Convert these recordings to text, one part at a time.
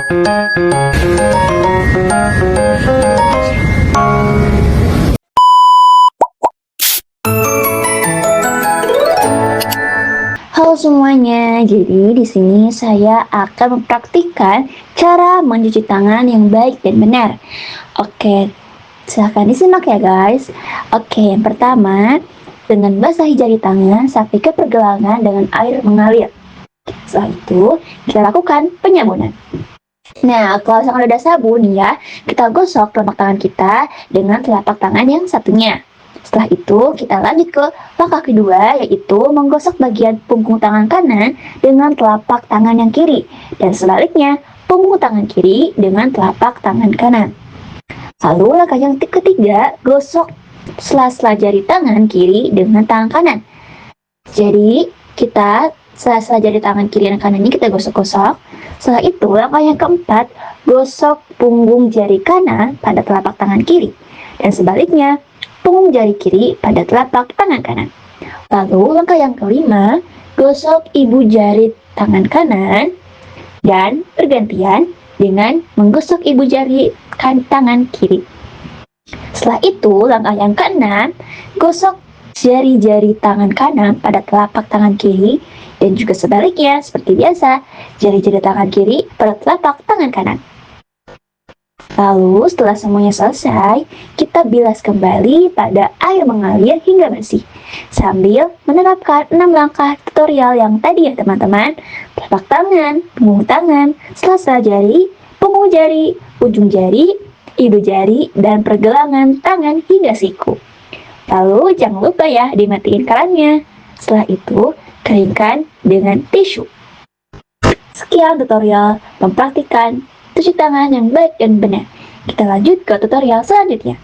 Halo semuanya, jadi di sini saya akan mempraktikkan cara mencuci tangan yang baik dan benar. Oke, silahkan disimak ya guys. Oke, yang pertama, dengan basahi jari tangan sampai ke pergelangan dengan air mengalir. Setelah itu, kita lakukan penyabunan. Nah, kalau misalkan udah sabun ya, kita gosok telapak tangan kita dengan telapak tangan yang satunya. Setelah itu, kita lanjut ke langkah kedua, yaitu menggosok bagian punggung tangan kanan dengan telapak tangan yang kiri. Dan sebaliknya, punggung tangan kiri dengan telapak tangan kanan. Lalu langkah yang ketiga, gosok sela-sela jari tangan kiri dengan tangan kanan. Jadi, kita sela-sela jari tangan kiri dan kanan ini kita gosok-gosok. Setelah itu, langkah yang keempat, gosok punggung jari kanan pada telapak tangan kiri. Dan sebaliknya, punggung jari kiri pada telapak tangan kanan. Lalu, langkah yang kelima, gosok ibu jari tangan kanan dan bergantian dengan menggosok ibu jari tangan kiri. Setelah itu, langkah yang keenam, gosok jari-jari tangan kanan pada telapak tangan kiri dan juga sebaliknya seperti biasa, jari-jari tangan kiri pada telapak tangan kanan. Lalu setelah semuanya selesai, kita bilas kembali pada air mengalir hingga bersih sambil menerapkan 6 langkah tutorial yang tadi ya teman-teman. Telapak tangan, punggung tangan, sela-sela jari, punggung jari, ujung jari, ibu jari, dan pergelangan tangan hingga siku. Lalu jangan lupa ya dimatiin kerannya. Setelah itu, keringkan dengan tisu. Sekian tutorial mempraktikkan cuci tangan yang baik dan benar. Kita lanjut ke tutorial selanjutnya.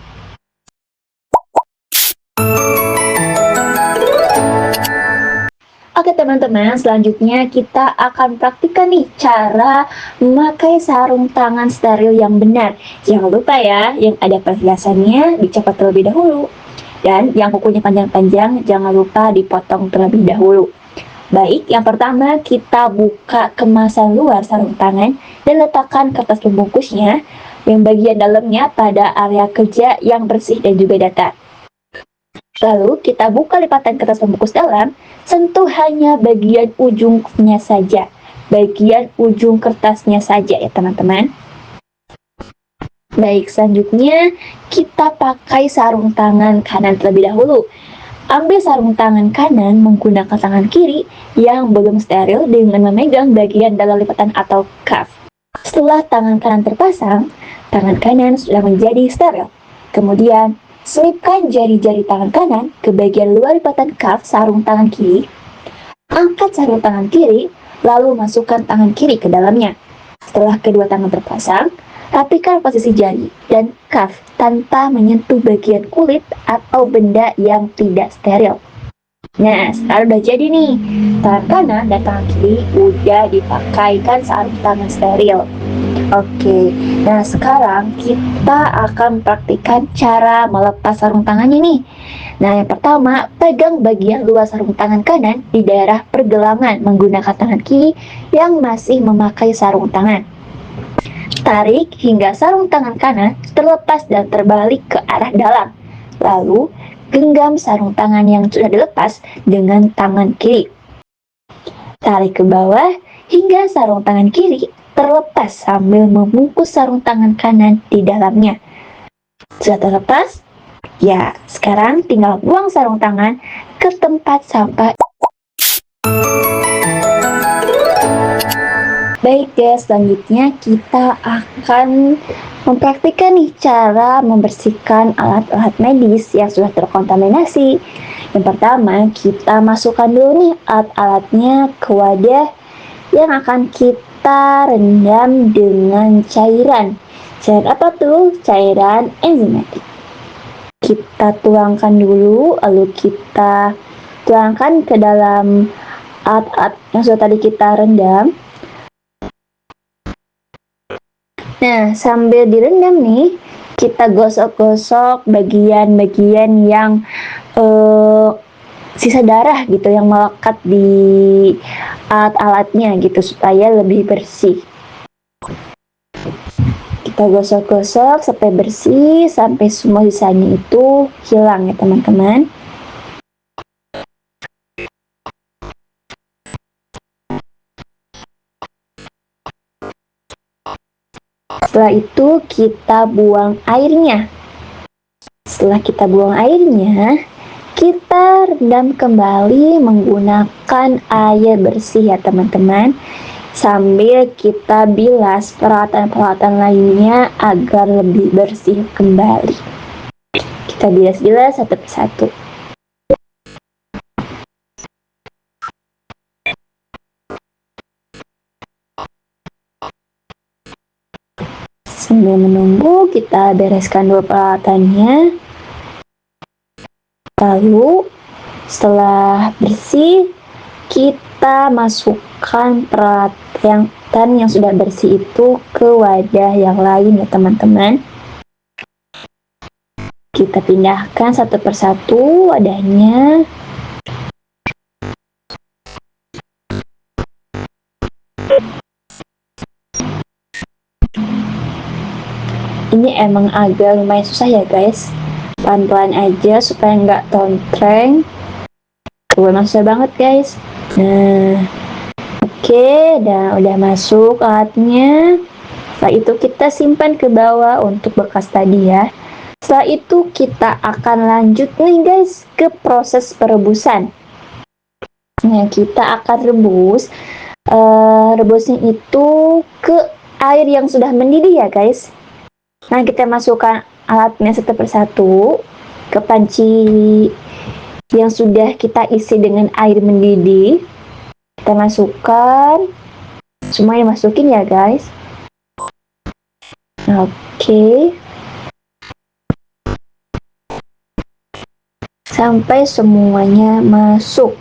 Oke teman-teman, selanjutnya kita akan praktikkan nih cara memakai sarung tangan steril yang benar. Jangan lupa ya, yang ada perhiasannya dicopot terlebih dahulu. Dan yang kukunya panjang-panjang jangan lupa dipotong terlebih dahulu. Baik, yang pertama kita buka kemasan luar sarung tangan dan letakkan kertas pembungkusnya yang bagian dalamnya pada area kerja yang bersih dan juga datar. Lalu kita buka lipatan kertas pembungkus dalam, sentuh hanya bagian ujungnya saja, bagian ujung kertasnya saja ya teman-teman. Baik, selanjutnya kita pakai sarung tangan kanan terlebih dahulu. Ambil sarung tangan kanan menggunakan tangan kiri yang belum steril dengan memegang bagian dalam lipatan atau cuff. Setelah tangan kanan terpasang, tangan kanan sudah menjadi steril. Kemudian, selipkan jari-jari tangan kanan ke bagian luar lipatan cuff sarung tangan kiri. Angkat sarung tangan kiri, lalu masukkan tangan kiri ke dalamnya. Setelah kedua tangan terpasang, rapikan posisi jari dan cuff tanpa menyentuh bagian kulit atau benda yang tidak steril. Nah, sekarang udah jadi nih. Tangan kanan dan tangan kiri udah dipakaikan sarung tangan steril. Oke, nah sekarang kita akan praktikkan cara melepas sarung tangannya nih. Nah, yang pertama, pegang bagian luar sarung tangan kanan di daerah pergelangan menggunakan tangan kiri yang masih memakai sarung tangan. Tarik hingga sarung tangan kanan terlepas dan terbalik ke arah dalam. Lalu, genggam sarung tangan yang sudah dilepas dengan tangan kiri. Tarik ke bawah hingga sarung tangan kiri terlepas sambil membungkus sarung tangan kanan di dalamnya. Sudah terlepas? Ya, sekarang tinggal buang sarung tangan ke tempat sampah. Baik guys, selanjutnya kita akan mempraktikkan nih cara membersihkan alat-alat medis yang sudah terkontaminasi. Yang pertama, kita masukkan dulu nih alat-alatnya ke wadah yang akan kita rendam dengan cairan. Cairan apa tuh? Cairan enzimatik. Kita tuangkan dulu, lalu kita tuangkan ke dalam alat-alat yang sudah tadi kita rendam. Nah, sambil direndam nih, kita gosok-gosok bagian-bagian yang sisa darah gitu, yang melekat di alat-alatnya gitu, supaya lebih bersih. Kita gosok-gosok sampai bersih, sampai semua sisanya itu hilang ya teman-teman. Setelah itu kita buang airnya. Setelah kita buang airnya, kita rendam kembali menggunakan air bersih ya teman-teman. Sambil kita bilas peralatan-peralatan lainnya agar lebih bersih kembali. Kita bilas-bilas satu persatu. Sambil menunggu, kita bereskan dua peralatannya. Lalu, setelah bersih, kita masukkan peralatan yang sudah bersih itu ke wadah yang lain ya teman-teman. Kita pindahkan satu persatu wadahnya. Ini emang agak lumayan susah ya guys. Pelan-pelan aja supaya nggak tontreng. Emang susah banget guys. Nah, oke, dan udah masuk alatnya. Setelah itu kita simpan ke bawah untuk bekas tadi ya. Setelah itu kita akan lanjut nih guys ke proses perebusan. Nah, kita akan rebusnya itu ke air yang sudah mendidih ya guys. Nah, kita masukkan alatnya satu persatu ke panci yang sudah kita isi dengan air mendidih. Kita masukkan, semuanya masukin ya guys. Oke. Sampai semuanya masuk.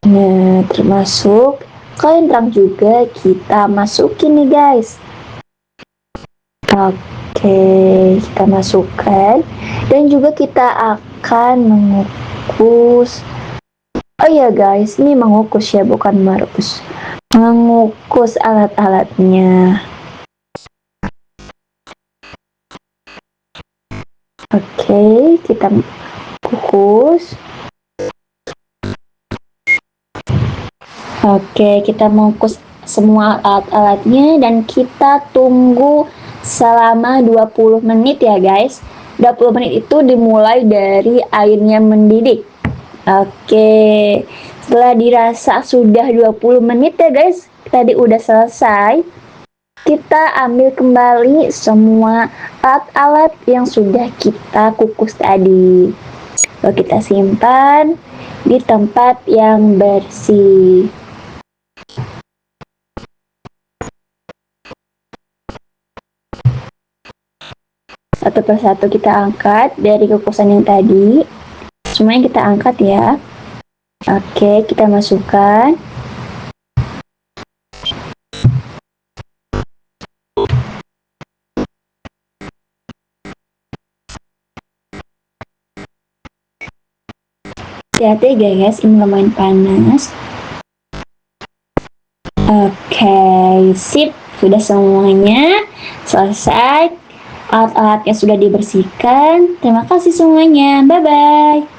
Nah, termasuk kain rang juga kita masukin nih guys. Oke, kita masukkan dan juga kita akan mengukus. Oh ya guys, ini mengukus ya, bukan merebus. Mengukus alat-alatnya. Oke, kita kukus. Oke, kita mengukus semua alat-alatnya dan kita tunggu selama 20 menit ya guys. 20 menit itu dimulai dari airnya mendidih. Oke, setelah dirasa sudah 20 menit ya guys, tadi udah selesai. Kita ambil kembali semua alat-alat yang sudah kita kukus tadi. Lalu kita simpan di tempat yang bersih. Satu persatu kita angkat dari kukusan yang tadi. Semuanya kita angkat ya. Oke, kita masukkan. Hati-hati guys, ini lumayan panas. Oke, sip. Sudah semuanya selesai. Alat-alatnya sudah dibersihkan. Terima kasih semuanya. Bye-bye.